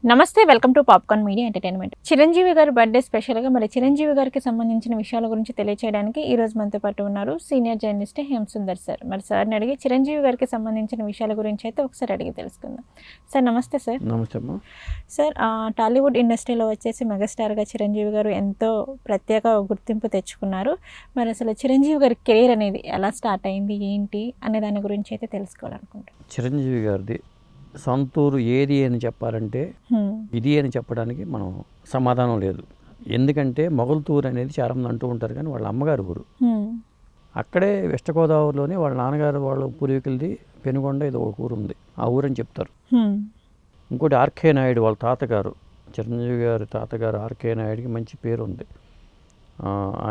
నమస్తే, welcome to popcorn media entertainment. Chiranjeevi గారి birthday స్పెషల్గా మరి చిరంజీవి గారికి సంబంధించిన విషయాల గురించి తెలియచేయడానికి ఈ రోజు మనతో పాటు ఉన్నారు సీనియర్ జర్నలిస్ట్ హేమసుందర్ సార్. మరి సార్ని అడిగి చిరంజీవి గారికి సంబంధించిన విషయాల గురించి అయితే ఒకసారి అడిగి తెలుసుకుందాం. సార్ నమస్తే. సార్ నమస్తే అమ్మా. సార్, టాలీవుడ్ ఇండస్ట్రీలో వచ్చేసి మెగాస్టార్గా చిరంజీవి గారు ఎంతో ప్రత్యేక గుర్తింపు తెచ్చుకున్నారు. మరి అసలు చిరంజీవి గారి కెరీర్ అనేది ఎలా స్టార్ట్ అయింది, ఏంటి అనే దాని గురించి అయితే తెలుసుకోవాలనుకుంటున్నాను. చిరంజీవి గారిది సొంతూరు ఏది అని చెప్పాలంటే ఇది అని చెప్పడానికి మనం సమాధానం లేదు. ఎందుకంటే మొగల్తూరు అనేది చాలామంది అంటూ ఉంటారు, కానీ వాళ్ళ అమ్మగారు ఊరు అక్కడే వెస్ట్ గోదావరిలోనే వాళ్ళ నాన్నగారు వాళ్ళ పూర్వీకులది పెనుగొండ ఏదో ఒక ఊరు ఉంది, ఆ ఊరని చెప్తారు. ఇంకోటి ఆర్కే నాయుడు వాళ్ళ తాతగారు, చిరంజీవి గారి తాతగారు ఆర్కే నాయుడికి మంచి పేరు ఉంది.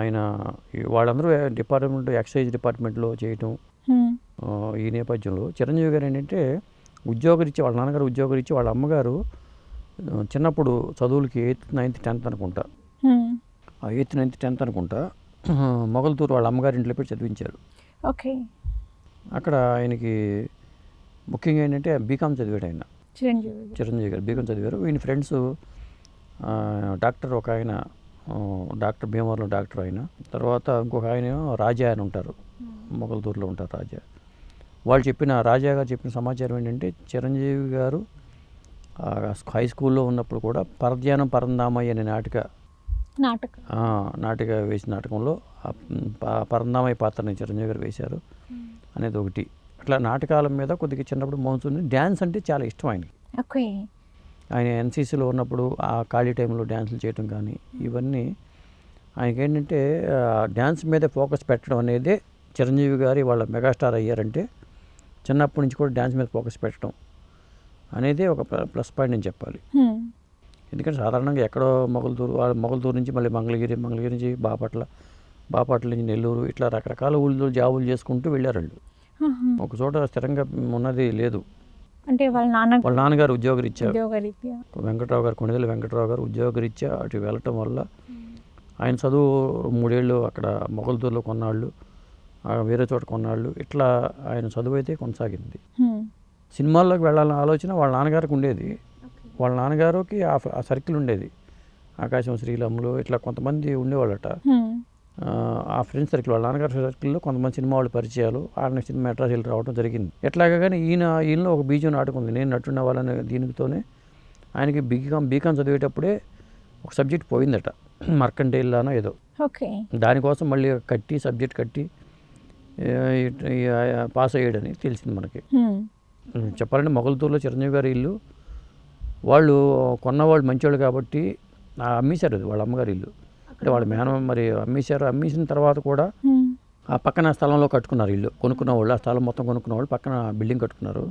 ఆయన వాళ్ళందరూ డిపార్ట్మెంట్ ఎక్సైజ్ డిపార్ట్మెంట్లో చేయటం. ఈ నేపథ్యంలో చిరంజీవి గారు ఏంటంటే ఉద్యోగరీత్యా వాళ్ళ నాన్నగారు ఉద్యోగరీత్యా వాళ్ళ అమ్మగారు చిన్నప్పుడు చదువులకి 8th 9th 10th అనుకుంటా, 8th 9th 10th అనుకుంటా మొగల్తూరు వాళ్ళ అమ్మగారి ఇంట్లో పెట్టి చదివించారు. ఓకే. అక్కడ ఆయనకి ముఖ్యంగా ఏంటంటే బీకామ్ చదివాడు ఆయన, చిరంజీవి గారు బీకామ్ చదివారు. ఈయన ఫ్రెండ్స్ డాక్టర్, ఒక ఆయన డాక్టర్ భీమవరంలో డాక్టర్ ఆయన, తర్వాత ఇంకొక ఆయన రాజా అని ఉంటారు, మొగల్తూరులో ఉంటారు రాజా. రాజా గారు చెప్పిన సమాచారం ఏంటంటే చిరంజీవి గారు హై స్కూల్లో ఉన్నప్పుడు కూడా పరధ్యానం పరంధామయ్య అనే నాటిక వేసిన నాటకంలో పరంధామయ్య పాత్రని చిరంజీవి గారు వేశారు అనేది ఒకటి. అట్లా నాటకాల మీద కొద్దిగా చిన్నప్పుడు మౌన్సుని డ్యాన్స్ అంటే చాలా ఇష్టం ఆయనకి. ఆయన ఎన్సీసీలో ఉన్నప్పుడు ఆ ఖాళీ టైంలో డ్యాన్సులు చేయటం కానీ ఇవన్నీ ఆయనకి ఏంటంటే డ్యాన్స్ మీద ఫోకస్ పెట్టడం అనేది చిరంజీవి గారి వాళ్ళ మెగాస్టార్ అయ్యారంటే చిన్నప్పటి నుంచి కూడా డ్యాన్స్ మీద ఫోకస్ పెట్టడం అనేది ఒక ప్లస్ పాయింట్ అని చెప్పాలి. ఎందుకంటే సాధారణంగా ఎక్కడో మొగల్తూరు నుంచి మళ్ళీ మంగళగిరి నుంచి బాపట్ల నుంచి నెల్లూరు, ఇట్లా రకరకాల ఊళ్ళో జాబులు చేసుకుంటూ వెళ్ళారు వాళ్ళు. ఒక చోట స్థిరంగా ఉన్నది లేదు. అంటే వాళ్ళ నాన్నగారు ఉద్యోగరీత్యా వెంకట్రావు గారు, కొణిదెల వెంకట్రావు గారు ఉద్యోగరీత్యా అటు వెళ్ళటం వల్ల ఆయన చదువు 3 ఏళ్ళు అక్కడ మొగల్తూరులో కొన్నాళ్ళు, వేరే చోట కొన్నాళ్ళు, ఇట్లా ఆయన చదువు అయితే కొనసాగింది. సినిమాల్లోకి వెళ్ళాలన్న ఆలోచన వాళ్ళ నాన్నగారికి ఉండేది. వాళ్ళ నాన్నగారికి ఆ సర్కిల్ ఉండేది, ఆకాశం శ్రీలమ్ములు ఇట్లా కొంతమంది ఉండేవాళ్ళట. ఆ ఫ్రెండ్స్ సర్కిల్, వాళ్ళ నాన్నగారి సర్కిల్లో కొంతమంది సినిమా వాళ్ళు పరిచయాలు, ఆయన సినిమా మెడ్రాస్ వెళ్ళి రావడం జరిగింది. ఎట్లాగా కానీ ఈయనలో ఒక బీజం నాటుకుంది, నేను నటున్న వాళ్ళని. దీనితోనే ఆయనకి బీకాం చదివేటప్పుడే ఒక సబ్జెక్ట్ పోయిందట, మర్కంటైల్లానో ఏదో. దానికోసం మళ్ళీ సబ్జెక్ట్ కట్టి పాస్ అయ్యాడని తెలిసింది మనకి. చెప్పాలంటే మొగల్తూరులో చిరంజీవి గారి ఇల్లు వాళ్ళు కొన్నవాళ్ళు మంచివాళ్ళు కాబట్టి అమ్మేశారు, అది వాళ్ళ అమ్మగారి ఇల్లు. అంటే వాళ్ళ మరి అమ్మేశారు. అమ్మేసిన తర్వాత కూడా ఆ పక్కన స్థలంలో కట్టుకున్నారు ఇల్లు. కొనుక్కున్న వాళ్ళు, ఆ స్థలం మొత్తం కొనుక్కున్న వాళ్ళు పక్కన బిల్డింగ్ కట్టుకున్నారు.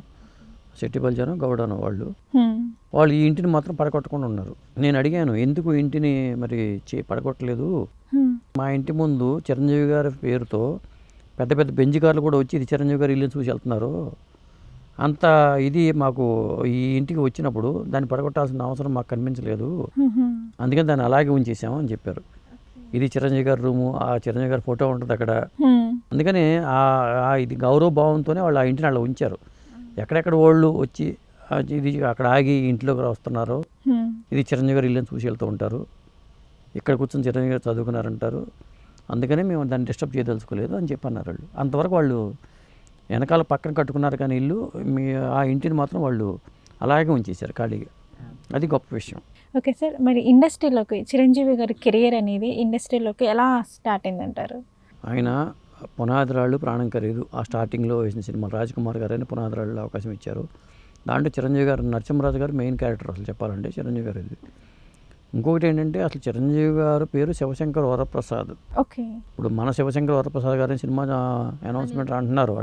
శెట్టిపల్జాను గౌడను వాళ్ళు ఈ ఇంటిని మాత్రం పడగొట్టకుండా ఉన్నారు. నేను అడిగాను, ఎందుకు ఇంటిని మరి పడగొట్టలేదు? మా ఇంటి ముందు చిరంజీవి గారి పేరుతో పెద్ద పెద్ద బెంజ్ కార్లు కూడా వచ్చి ఇది చిరంజీవి గారి ఇల్లు చూసి వెళ్తున్నారు. అంత ఇది మాకు ఈ ఇంటికి వచ్చినప్పుడు దాన్ని పడగొట్టాల్సిన అవసరం మాకు కనిపించలేదు, అందుకని దాన్ని అలాగే ఉంచేసాము అని చెప్పారు. ఇది చిరంజీవి గారి రూము, ఆ చిరంజీవి గారి ఫోటో ఉంటుంది అక్కడ. అందుకని ఇది గౌరవ భావంతోనే వాళ్ళు ఆ ఇంటిని అలా ఉంచారు. ఎక్కడెక్కడ వాళ్ళు వచ్చి ఇది అక్కడ ఆగి ఇంట్లోకి వస్తున్నారు, ఇది చిరంజీవి గారి ఇల్లు చూసి వెళ్తూ ఉంటారు, ఇక్కడ కూర్చొని చిరంజీవి గారు చదువుకున్నారంటారు, అందుకని మేము దాన్ని డిస్టర్బ్ చేయదలుచుకోలేదు అని చెప్పి అన్నారు వాళ్ళు. అంతవరకు వాళ్ళు వెనకాల పక్కన కట్టుకున్నారు, కానీ ఇల్లు ఆ ఇంటిని మాత్రం వాళ్ళు అలాగే ఉంచేశారు ఖాళీగా. అది గొప్ప విషయం. ఓకే సార్, మరి ఇండస్ట్రీలోకి చిరంజీవి గారి కెరియర్ అనేది ఇండస్ట్రీలోకి ఎలా స్టార్ట్ అయిందంటారు? ఆయన పునాదిరాళ్ళు ప్రాణం ఖరీదు ఆ స్టార్టింగ్లో వేసిన సినిమా, రాజ్కుమార్ గారు అని పునాదిరాళ్ళు అవకాశం ఇచ్చారు. దాంట్లో చిరంజీవి గారు, నరసింహరాజు గారు మెయిన్ క్యారెక్టర్ అసలు చెప్పాలంటే చిరంజీవి గారు ఇది. ఇంకొకటి ఏంటంటే అసలు చిరంజీవి గారు పేరు శివశంకర్ వరప్రసాద్. ఇప్పుడు మన శివశంకర్ వరప్రసాద్ గారి సినిమా అనౌన్స్మెంట్ అంటున్నారు,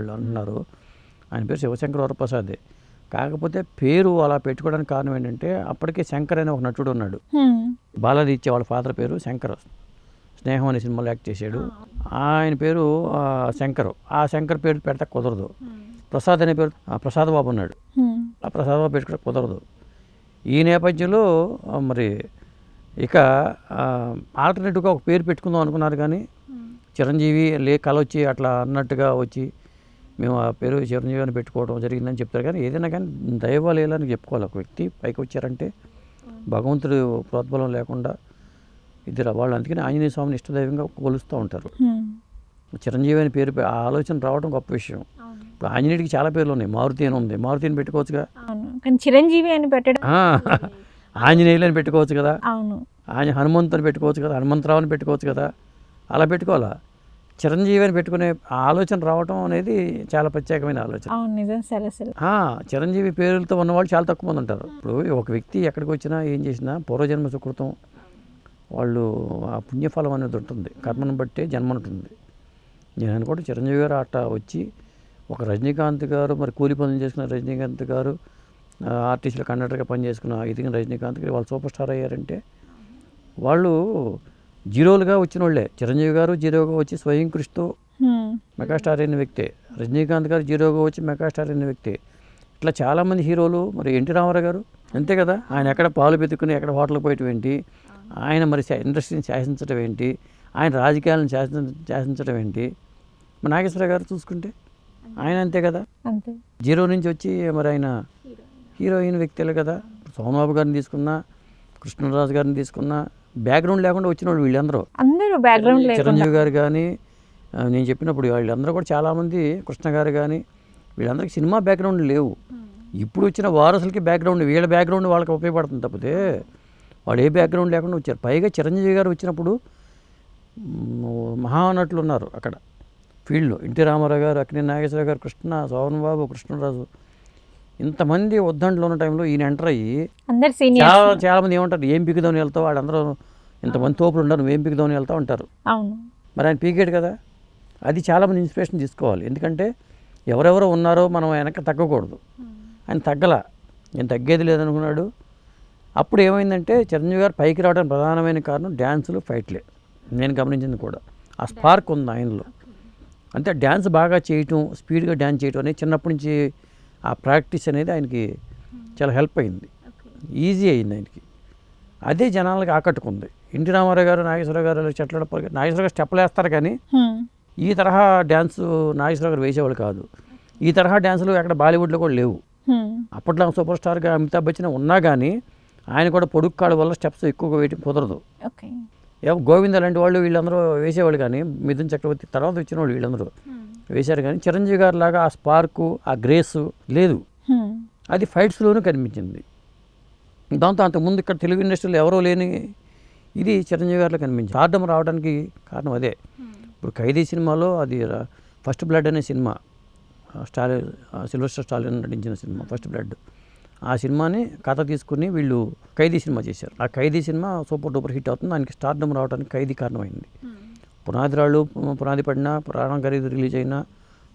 ఆయన పేరు శివశంకర్ వరప్రసాదే. కాకపోతే పేరు అలా పెట్టుకోవడానికి కారణం ఏంటంటే అప్పటికే శంకర్ అనే ఒక నటుడు ఉన్నాడు, బాలాజీ ఇచ్చే వాళ్ళ ఫాదర్ పేరు శంకర్, స్నేహం అనే సినిమాలో యాక్ట్ చేశాడు. ఆయన పేరు శంకర్. ఆ శంకర్ పేరు పెడితే కుదరదు. ప్రసాద్ అనే పేరు ప్రసాద్ బాబు ఉన్నాడు, ఆ ప్రసాద్ బాబు పెట్టుకుంటే కుదరదు. ఈ నేపథ్యంలో మరి ఇక ఆల్టర్నేటివ్గా ఒక పేరు పెట్టుకుందాం అనుకున్నారు, కానీ చిరంజీవి కళ వచ్చి అట్లా అన్నట్టుగా వచ్చి మేము ఆ పేరు చిరంజీవి అని పెట్టుకోవడం జరిగిందని చెప్తారు. కానీ ఏదైనా కానీ దైవాలేలని చెప్పుకోవాలి. ఒక వ్యక్తి పైకి వచ్చారంటే భగవంతుడు ప్రోద్బలం లేకుండా ఇద్దరు వాళ్ళు అందుకని ఆంజనేయ స్వామిని ఇష్టదైవంగా కొలుస్తూ ఉంటారు. చిరంజీవి అని పేరు ఆ ఆలోచన రావడం గొప్ప విషయం. ఇప్పుడు ఆంజనేయుడికి చాలా పేర్లు ఉన్నాయి. మారుతి అని ఉంది, మారుతిని పెట్టుకోవచ్చుగా. కానీ చిరంజీవి అని పెట్టడం, ఆంజనేయులు అని పెట్టుకోవచ్చు కదా. అవును, హనుమంతు అని పెట్టుకోవచ్చు కదా, హనుమంతరావు అని పెట్టుకోవచ్చు కదా. అలా పెట్టుకోవాలా, చిరంజీవి అని పెట్టుకునే ఆలోచన రావడం అనేది చాలా ప్రత్యేకమైన ఆలోచన. అవును, నిజం సార్. అసలు చిరంజీవి పేరులతో ఉన్నవాళ్ళు చాలా తక్కువ మంది ఉంటారు. ఇప్పుడు ఒక వ్యక్తి ఎక్కడికి వచ్చినా ఏం చేసినా పూర్వజన్మ సుకృతం, వాళ్ళు ఆ పుణ్యఫలం అనేది ఉంటుంది, కర్మను బట్టే జన్మ ఉంటుంది. నేను అనుకోండి చిరంజీవి గారు అట్లా వచ్చి ఒక రజనీకాంత్ గారు, మరి కూలి పనులు చేసుకున్న రజనీకాంత్ గారు, ఆర్టిస్టులు కండక్టర్గా పనిచేసుకున్న ఎదిగిన రజనీకాంత్ గారు వాళ్ళు సూపర్ స్టార్ అయ్యారంటే వాళ్ళు జీరోలుగా వచ్చిన వాళ్ళే. చిరంజీవి గారు జీరోగా వచ్చి స్వయం కృషితో మెగాస్టార్ అయిన వ్యక్తే. రజనీకాంత్ గారు జీరోగా వచ్చి మెగాస్టార్ అయిన వ్యక్తే. ఇట్లా చాలామంది హీరోలు. మరి ఎన్టీ రామారావు గారు అంతే కదా, ఆయన ఎక్కడ పాలు పెతుక్కుని ఎక్కడ హోటల్కి పోయటం ఏంటి, ఆయన మరి ఇండస్ట్రీని శాసించడం ఏంటి, ఆయన రాజకీయాలను శాసించడం ఏంటి. మరి నాగేశ్వర గారు చూసుకుంటే ఆయన అంతే కదా, అంతే జీరో నుంచి వచ్చి మరి ఆయన హీరోయిన్ వ్యక్తులే కదా. సోమబాబు గారిని తీసుకున్నా, కృష్ణరాజు గారిని తీసుకున్నా, బ్యాక్గ్రౌండ్ లేకుండా వచ్చిన వాళ్ళు వీళ్ళందరూ. అందరూ బ్యాక్గ్రౌండ్ లేకుండా. చిరంజీవి గారు కానీ నేను చెప్పినప్పుడు వీళ్ళందరూ కూడా చాలామంది, కృష్ణ గారు కానీ వీళ్ళందరికీ సినిమా బ్యాక్గ్రౌండ్ లేవు. ఇప్పుడు వచ్చిన వారసులకి బ్యాక్గ్రౌండ్, వీళ్ళ బ్యాక్గ్రౌండ్ వాళ్ళకి ఉపయోగపడుతుంది తప్పితే వాళ్ళు ఏ బ్యాక్గ్రౌండ్ లేకుండా వచ్చారు. పైగా చిరంజీవి గారు వచ్చినప్పుడు మహానటులు ఉన్నారు అక్కడ ఫీల్డ్లో. ఎన్టీ రామారావు గారు, అక్కినేని నాగేశ్వర గారు, కృష్ణ, సోమన్ బాబు, కృష్ణరాజు, ఇంతమంది ఉద్దండలో ఉన్న టైంలో ఈయన ఎంటర్ అయ్యి చాలామంది ఏమంటారు, ఏం పీకుదామని వెళ్తావు, వాళ్ళందరూ ఇంతమంది తోపులు ఉండరు, నువ్వేం పీకుదామని వెళ్తావు అంటారు. అవును, మరి ఆయన పీకేడు కదా. అది చాలామంది ఇన్స్పిరేషన్ తీసుకోవాలి. ఎందుకంటే ఎవరెవరో ఉన్నారో మనం వెనక తగ్గకూడదు. ఆయన తగ్గలా, నేను తగ్గేది లేదనుకున్నాడు. అప్పుడు ఏమైందంటే చిరంజీవి గారు పైకి రావడానికి ప్రధానమైన కారణం డ్యాన్సులు, ఫైట్లే. నేను గమనించింది కూడా ఆ స్పార్క్ ఉంది ఆయనలో. అంటే డ్యాన్స్ బాగా చేయటం, స్పీడ్గా డ్యాన్స్ చేయటం అనేది చిన్నప్పటి నుంచి ఆ ప్రాక్టీస్ అనేది ఆయనకి చాలా హెల్ప్ అయింది, ఈజీ అయింది ఆయనకి. అదే జనాలకి ఆకట్టుకుంది. ఎన్టీ రామారావు గారు, నాగేశ్వరరావు గారు చెట్లడప్ప, నాగేశ్వరరావు గారు స్టెప్లు వేస్తారు కానీ ఈ తరహా డ్యాన్స్ నాగేశ్వరరావు గారు వేసేవాళ్ళు కాదు. ఈ తరహా డ్యాన్సులు అక్కడ బాలీవుడ్లో కూడా లేవు. అప్పట్లో సూపర్ స్టార్గా అమితాబ్ బచ్చన్ ఉన్నా కానీ ఆయన కూడా పొడుగు కాళ్ళ వల్ల స్టెప్స్ ఎక్కువగా వేయటం కుదరదు. గోవింద లాంటి వాళ్ళు వీళ్ళందరూ వేసేవాళ్ళు కానీ, మిథున్ చక్రవర్తి తర్వాత వచ్చిన వాళ్ళు వీళ్ళందరూ వేశారు కానీ చిరంజీవి గారి లాగా ఆ స్పార్కు, ఆ గ్రేసు లేదు. అది ఫైట్స్లోనూ కనిపించింది. దాంతో అంతకుముందు ఇక్కడ తెలుగు ఇండస్ట్రీలో ఎవరో లేని ఇది చిరంజీవి గారిలో కనిపించింది. స్టార్డమ్ రావడానికి కారణం అదే. ఇప్పుడు ఖైదీ సినిమాలో అది ఫస్ట్ బ్లడ్ అనే సినిమా, సిల్వెస్టర్ స్టాలిన్ నటించిన సినిమా ఫస్ట్ బ్లడ్. ఆ సినిమాని కథ తీసుకుని వీళ్ళు ఖైదీ సినిమా చేశారు. ఆ ఖైదీ సినిమా సూపర్ డూపర్ హిట్ అవుతుంది. దానికి స్టార్డమ్ రావడానికి ఖైదీ కారణమైంది. పునాది పడినా, ప్రాణం ఖరీదు రిలీజ్ అయినా,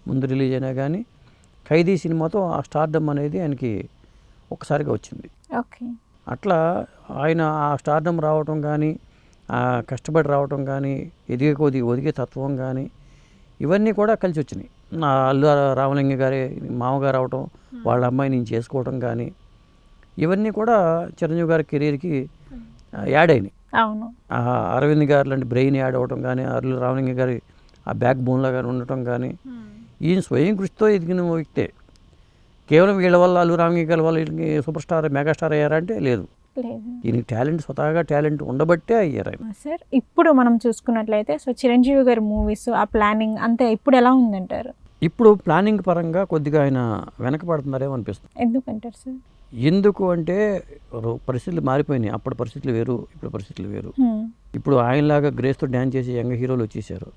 ముందు రిలీజ్ అయినా కానీ ఖైదీ సినిమాతో ఆ స్టార్డమ్ అనేది ఆయనకి ఒక్కసారిగా వచ్చింది. అట్లా ఆయన ఆ స్టార్డమ్ రావటం కానీ, ఆ కష్టపడి రావటం కానీ, ఒదిగే తత్వం కానీ ఇవన్నీ కూడా కలిసి వచ్చినాయి. నా అల్లు రామలింగ గారి మామగారు అవటం, వాళ్ళ అమ్మాయి నేను చేసుకోవటం కానీ ఇవన్నీ కూడా చిరంజీవి గారి కెరీర్కి యాడ్ అయినాయి. అరవింద్ గారు లాంటి బ్రెయిన్ యాడ్ అవ్వటం కానీ, అల్లు రామలింగ గారి ఆ బ్యాక్ బోన్లో కానీ ఉండటం కానీ, ఈయన స్వయం కృషితో ఎదిగిన వ్యక్తే. కేవలం వీళ్ళ వల్ల, అల్లు రామలింగ గారి వల్ల వీళ్ళకి సూపర్ స్టార్, మెగాస్టార్ అయ్యారంటే లేదు. ఈయనకి టాలెంట్, స్వతహాగా టాలెంట్ ఉండబట్టే అయ్యారు ఆయన. సార్ ఇప్పుడు మనం చూసుకున్నట్లయితే సో చిరంజీవి గారి మూవీస్ ఆ ప్లానింగ్ అంతా ఇప్పుడు ఎలా ఉందంటారు? ఇప్పుడు ప్లానింగ్ పరంగా కొద్దిగా ఆయన వెనకబడుతున్నారేమో అనిపిస్తుంది. ఎందుకంటారు సార్? ఎందుకు అంటే పరిస్థితులు మారిపోయినాయి. అప్పుడు పరిస్థితులు వేరు, ఇప్పుడు పరిస్థితులు వేరు. ఇప్పుడు ఆయనలాగా గ్రేస్తో డ్యాన్స్ చేసే యంగ్ హీరోలు వచ్చేసారు.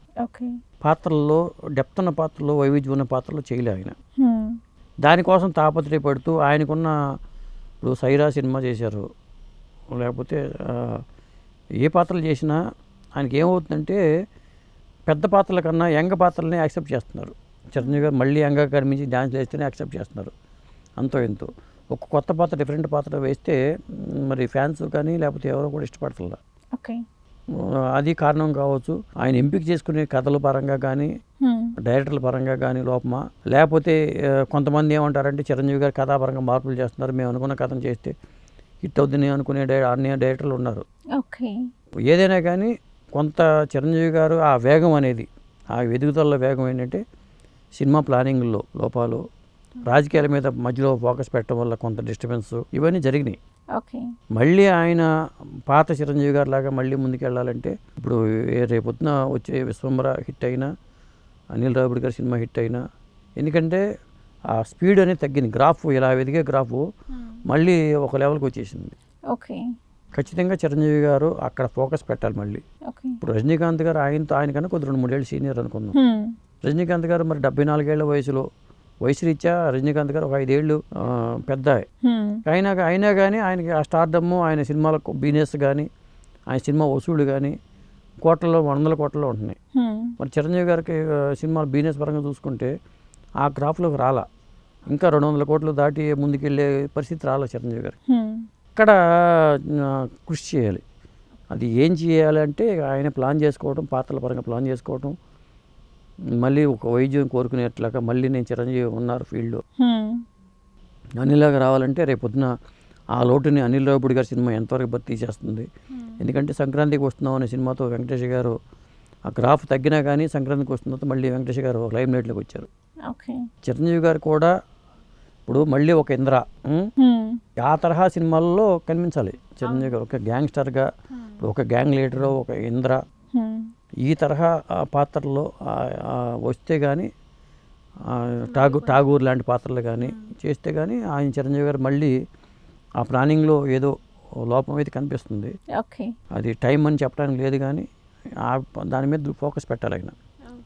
పాత్రల్లో డెప్త్ ఉన్న పాత్రలో, వైవిధ్యం ఉన్న పాత్రలో చేయలే ఆయన. దానికోసం తాపత్రయపడుతూ ఆయనకున్న, ఇప్పుడు సైరా సినిమా చేశారు, లేకపోతే ఏ పాత్రలు చేసినా ఆయనకి ఏమవుతుందంటే పెద్ద పాత్రల కన్నా యంగ్ పాత్రలనే యాక్సెప్ట్ చేస్తున్నారు. చిరంజీవి గారు మళ్ళీ యంగ్గా కనిపించి డ్యాన్స్ వేస్తేనే యాక్సెప్ట్ చేస్తున్నారు. అంతో ఎంతో ఒక కొత్త పాత్ర, డిఫరెంట్ పాత్ర వేస్తే మరి ఫ్యాన్స్ కానీ లేకపోతే ఎవరో కూడా ఇష్టపడుతుందా. అది కారణం కావచ్చు. ఆయన ఎంపిక చేసుకునే కథల పరంగా కానీ, డైరెక్టర్ల పరంగా కానీ లోపమా, లేకపోతే కొంతమంది ఏమంటారంటే చిరంజీవి గారు కథాపరంగా మార్పులు చేస్తున్నారు, మేము అనుకున్న కథను చేస్తే హిట్ అవుతుంది అనుకునే అన్ని డైరెక్టర్లు ఉన్నారు. ఏదైనా కానీ కొంత చిరంజీవి గారు ఆ వేగం అనేది, ఆ ఎదుగుదల వేగం ఏంటంటే సినిమా ప్లానింగ్లో లోపాలు, రాజకీయాల మీద మధ్యలో ఫోకస్ పెట్టడం వల్ల కొంత డిస్టర్బెన్స్, ఇవన్నీ జరిగినాయి. ఓకే. మళ్ళీ ఆయన పాత చిరంజీవి గారి లాగా మళ్ళీ ముందుకెళ్ళాలంటే ఇప్పుడు రేపొద్దున వచ్చే విశ్వంబర హిట్ అయినా అనిల్ రావిపూడి గారి సినిమా హిట్ అయినా, ఎందుకంటే ఆ స్పీడ్ అనేది తగ్గింది, గ్రాఫ్ ఇలా ఎదిగే గ్రాఫ్ మళ్ళీ ఒక లెవెల్కి వచ్చేసింది. ఓకే. ఖచ్చితంగా చిరంజీవి గారు అక్కడ ఫోకస్ పెట్టాలి మళ్ళీ. ఓకే. ఇప్పుడు రజనీకాంత్ గారు ఆయనకన్నా కొద్ది 2-3 ఏళ్ళు సీనియర్ అనుకుందాం. రజనీకాంత్ గారు మరి 74 ఏళ్ల వయసులో వయసు రీత్యా రజనీకాంత్ గారు ఒక 5 ఏళ్ళు పెద్ద. అయినా కానీ ఆయనకి ఆ స్టార్డమ్, ఆయన సినిమాల బిజినెస్ కానీ, ఆయన సినిమా వసూళ్ళు కానీ కోట్లలో 100 కోట్లలో ఉంటున్నాయి. మరి చిరంజీవి గారికి సినిమాల బిజినెస్ పరంగా చూసుకుంటే ఆ గ్రాఫ్లోకి రాలా, ఇంకా 200 కోట్లు దాటి ముందుకెళ్ళే పరిస్థితి రాలా చిరంజీవి గారికి. అక్కడ కృషి చేయాలి. అది ఏం చేయాలంటే ఆయన ప్లాన్ చేసుకోవడం, పాత్రల పరంగా ప్లాన్ చేసుకోవడం, మళ్ళీ ఒక వైద్యం కోరుకునేట్లాగా మళ్ళీ నేను చిరంజీవి ఉన్నారు ఫీల్డ్లో అనిలాగా రావాలంటే రేపొద్దున ఆ లోటుని అనిల్ రావిపూడి గారి సినిమా ఎంతవరకు భర్తీ చేస్తుంది. ఎందుకంటే సంక్రాంతికి వస్తున్నాం అనే సినిమాతో వెంకటేష్ గారు ఆ గ్రాఫ్ తగ్గినా కానీ సంక్రాంతికి వస్తున్న మళ్ళీ వెంకటేష్ గారు లైమ్ లైట్లోకి వచ్చారు. చిరంజీవి గారు కూడా ఇప్పుడు మళ్ళీ ఒక ఇంద్ర ఆ తరహా సినిమాల్లో కనిపించాలి చిరంజీవి గారు. ఒక గ్యాంగ్స్టర్గా, ఒక గ్యాంగ్ లీడర్, ఒక ఇంద్ర, ఈ తరహా పాత్రలో వస్తే కానీ, ఠాగూర్ లాంటి పాత్రలు కానీ చేస్తే కానీ ఆయన చిరంజీవి గారు మళ్ళీ ఆ ప్లానింగ్లో ఏదో లోపం అయితే కనిపిస్తుంది. అది టైం అని చెప్పడానికి లేదు, కానీ దాని మీద ఫోకస్ పెట్టాలి. ఆయన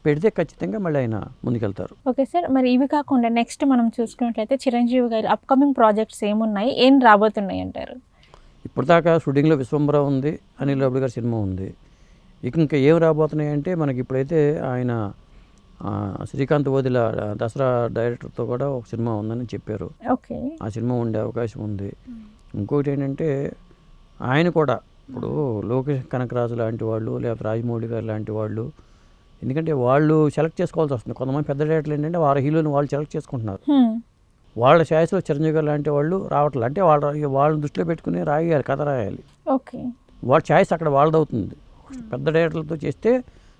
పెడితే ఖచ్చితంగా మళ్ళీ ఆయన ముందుకెళ్తారు. ఓకే సార్, మరి ఇవి కాకుండా నెక్స్ట్ మనం చూసుకున్నట్లయితే చిరంజీవి గారి అప్కమింగ్ ప్రాజెక్ట్స్ ఏమున్నాయి, ఏం రాబోతున్నాయి అంటారు? ఇప్పటిదాకా షూటింగ్లో విశ్వంబర ఉంది, అనిల్ రావిపూడి గారి సినిమా ఉంది. ఇంకా ఏం రాబోతున్నాయి అంటే మనకి ఇప్పుడైతే ఆయన శ్రీకాంత్ వదిల దసరా డైరెక్టర్తో కూడా ఒక సినిమా ఉందని చెప్పారు. ఓకే. ఆ సినిమా ఉండే అవకాశం ఉంది. ఇంకోటి ఏంటంటే ఆయన కూడా ఇప్పుడు లోకేష్ కనకరాజు లాంటి వాళ్ళు, లేకపోతే రాజమౌళి గారు లాంటి వాళ్ళు, ఎందుకంటే వాళ్ళు సెలెక్ట్ చేసుకోవాల్సి వస్తుంది. కొంతమంది పెద్ద డైరెక్టర్లు ఏంటంటే వారి హీరోని వాళ్ళు సెలెక్ట్ చేసుకుంటున్నారు. వాళ్ళ ఛాయిస్లో చిరంజీవి గారు లాంటి వాళ్ళు రావట్లేదు. అంటే వాళ్ళని దృష్టిలో పెట్టుకుని రాయాలి, కథ రాయాలి. ఓకే. వాళ్ళ ఛాయిస్ అక్కడ వాళ్ళదవుతుంది. పెద్ద డైరెక్టర్లతో చేస్తే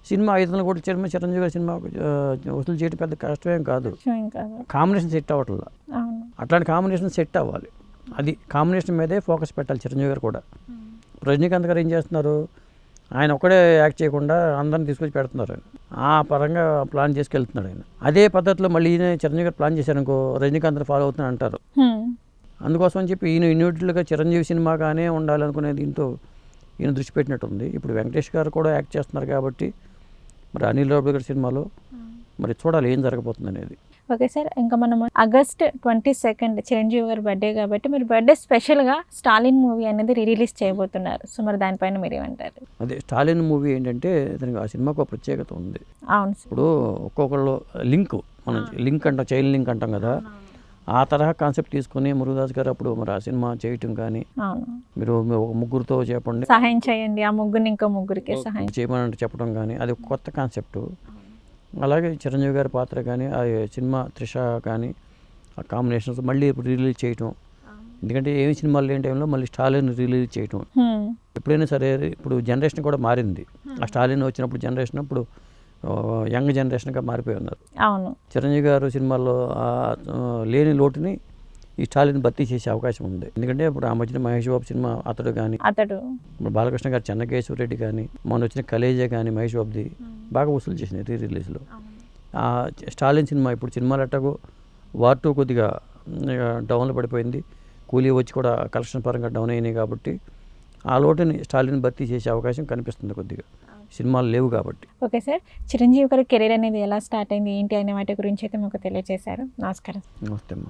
సినిమా 500 కోట్ల చిరంజీవి గారి సినిమా వసూలు చేయడం పెద్ద కష్టమేం కాదు. కాంబినేషన్ సెట్ అవ్వట్లా. అట్లాంటి కాంబినేషన్ సెట్ అవ్వాలి. అది కాంబినేషన్ మీదే ఫోకస్ పెట్టాలి చిరంజీవి గారు కూడా. రజనీకాంత్ గారు ఏం చేస్తున్నారు, ఆయన ఒక్కడే యాక్ట్ చేయకుండా అందరిని తీసుకొచ్చి పెడుతున్నారు. ఆయన ఆ పరంగా ప్లాన్ చేసుకెళ్తున్నాడు ఆయన. అదే పద్ధతిలో మళ్ళీ ఈయన చిరంజీవి గారు ప్లాన్ చేశారనుకో, రజనీకాంత్ ఫాలో అవుతున్నా అంటారు. అందుకోసం అని చెప్పి ఈయన ఇన్యూటిల్గా చిరంజీవి సినిమాగానే ఉండాలనుకునే దీంతో ఈయన దృష్టి పెట్టినట్టుంది. ఇప్పుడు వెంకటేష్ గారు కూడా యాక్ట్ చేస్తున్నారు కాబట్టి మరి అనిల్ రావిపూడి గారి సినిమాలో మరి చూడాలి ఏం జరగబోతుంది అనేది. ఓకే సార్, ఇంకా మనం ఆగస్ట్ 22 చిరంజీవి గారి బర్త్డే కాబట్టి మీరు బర్త్డే స్పెషల్గా స్టాలిన్ మూవీ అనేది రిలీజ్ చేయబోతున్నారు. సో మరి దానిపైన మీరు ఏమంటారు? అదే స్టాలిన్ మూవీ ఏంటంటే దానికి ఆ సినిమాకు ఒక ప్రత్యేకత ఉంది. అవును. ఇప్పుడు ఒక్కొక్కళ్ళు మనం లింక్ అంటాం, చైల్డ్ లింక్ అంటాం కదా, ఆ తరహా కాన్సెప్ట్ తీసుకుని మురుగదాస్ గారు అప్పుడు మరి ఆ సినిమా చేయటం కానీ, మీరు ఒక ముగ్గురితో చెప్పండి, సహాయం చేయండి, ఆ ముగ్గురిని ఇంకో ముగ్గురికి సహాయం చేయమని చెప్పడం కానీ, అది ఒక కొత్త కాన్సెప్ట్. అలాగే చిరంజీవి గారి పాత్ర కానీ, ఆ సినిమా త్రిష కానీ, ఆ కాంబినేషన్స్ మళ్ళీ ఇప్పుడు రిలీజ్ చేయటం. ఎందుకంటే ఏమి సినిమాలు లేని టైంలో మళ్ళీ స్టాలిన్ రిలీజ్ చేయటం. ఎప్పుడైనా సరే ఇప్పుడు జనరేషన్ కూడా మారింది. ఆ స్టాలిన్ వచ్చినప్పుడు జనరేషన్ అప్పుడు యంగ్ జనరేషన్గా మారిపోయి ఉన్నారు. అవును. చిరంజీవి గారు సినిమాల్లో లేని లోటుని ఈ స్టాలిన్ భర్తీ చేసే అవకాశం ఉంది. ఎందుకంటే ఇప్పుడు ఆ మధ్యన మహేష్ బాబు సినిమా అతడు కానీ, బాలకృష్ణ గారు చెన్నకేశ్వర రెడ్డి కానీ, మొన్న వచ్చిన కలేజా కానీ మహేష్ బాబుది బాగా వసూలు చేసినాయి రిలీజ్లో. స్టాలిన్ సినిమా ఇప్పుడు సినిమాలు అట్టకు వార్ 2 కొద్దిగా డౌన్లో పడిపోయింది. కూలీ వచ్చి కూడా కలెక్షన్ పరంగా డౌన్ అయినాయి కాబట్టి ఆ లోటుని స్టాలిన్ భర్తీ చేసే అవకాశం కనిపిస్తుంది కొద్దిగా, సినిమాలు లేవు కాబట్టి. ఓకే సార్, చిరంజీవి గారి కెరీర్ అనేది ఎలా స్టార్ట్ అయింది ఏంటి అనే వాటి గురించి అయితే మాకు తెలియజేశారు. నమస్కారం. నమస్తే అమ్మా.